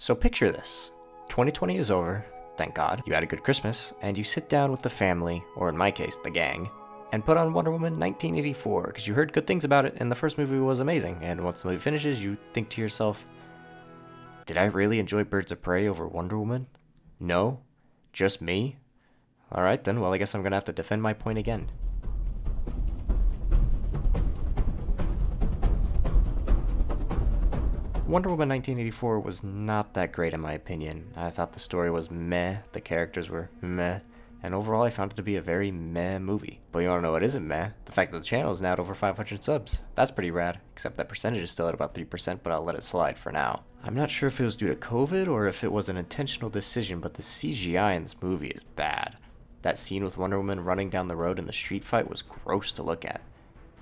So picture this. 2020 is over, thank God. You had a good Christmas, and you sit down with the family, or in my case, the gang, and put on Wonder Woman 1984, because you heard good things about it, and the first movie was amazing, and once the movie finishes, you think to yourself, did I really enjoy Birds of Prey over Wonder Woman? No? Just me? Alright then, well I guess I'm gonna have to defend my point again. Wonder Woman 1984 was not that great in my opinion. I thought the story was meh, the characters were meh, and overall I found it to be a very meh movie. But you wanna know what isn't meh? The fact that the channel is now at over 500 subs. That's pretty rad, except that percentage is still at about 3%, but I'll let it slide for now. I'm not sure if it was due to COVID or if it was an intentional decision, but the CGI in this movie is bad. That scene with Wonder Woman running down the road in the street fight was gross to look at.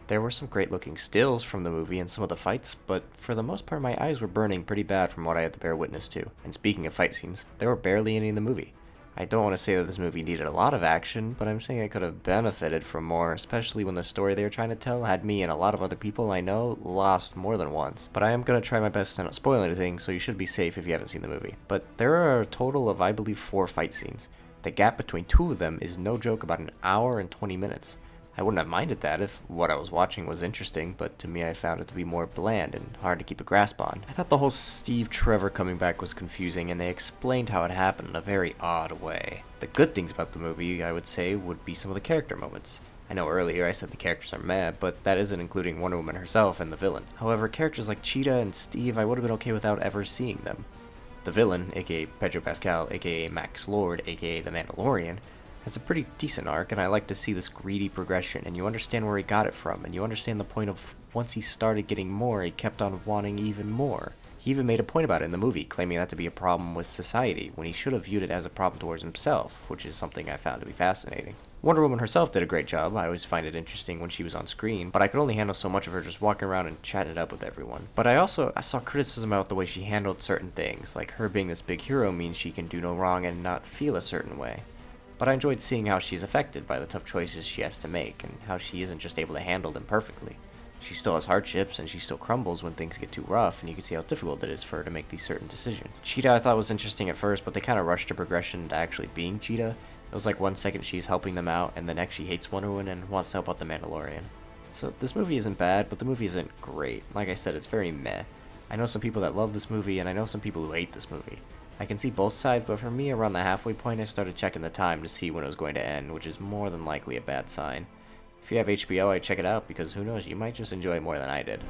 There were some great looking stills from the movie and some of the fights, but for the most part my eyes were burning pretty bad from what I had to bear witness to. And speaking of fight scenes, there were barely any in the movie. I don't want to say that this movie needed a lot of action, but I'm saying it could have benefited from more, especially when the story they were trying to tell had me and a lot of other people I know lost more than once. But I am going to try my best to not spoil anything, so you should be safe if you haven't seen the movie. But there are a total of, I believe, 4 fight scenes. The gap between 2 of them is no joke about an hour and 20 minutes. I wouldn't have minded that if what I was watching was interesting, but to me I found it to be more bland and hard to keep a grasp on. I thought the whole Steve Trevor coming back was confusing, and they explained how it happened in a very odd way. The good things about the movie, I would say, would be some of the character moments. I know earlier I said the characters are meh, but that isn't including Wonder Woman herself and the villain. However, characters like Cheetah and Steve I would have been okay without ever seeing them. The villain, aka Pedro Pascal, aka Max Lord, aka the Mandalorian, has a pretty decent arc, and I like to see this greedy progression, and you understand where he got it from, and you understand the point of once he started getting more, he kept on wanting even more. He even made a point about it in the movie, claiming that to be a problem with society, when he should have viewed it as a problem towards himself, which is something I found to be fascinating. Wonder Woman herself did a great job. I always find it interesting when she was on screen, but I could only handle so much of her just walking around and chatting it up with everyone. But I saw criticism about the way she handled certain things, like her being this big hero means she can do no wrong and not feel a certain way. But I enjoyed seeing how she's affected by the tough choices she has to make, and how she isn't just able to handle them perfectly. She still has hardships, and she still crumbles when things get too rough, and you can see how difficult it is for her to make these certain decisions. Cheetah I thought was interesting at first, but they kind of rushed her progression to actually being Cheetah. It was like one second she's helping them out, and the next she hates Wonder Woman and wants to help out the Mandalorian. So this movie isn't bad, but the movie isn't great. Like I said, it's very meh. I know some people that love this movie, and I know some people who hate this movie. I can see both sides, but for me, around the halfway point, I started checking the time to see when it was going to end, which is more than likely a bad sign. If you have HBO, I'd check it out, because who knows, you might just enjoy it more than I did.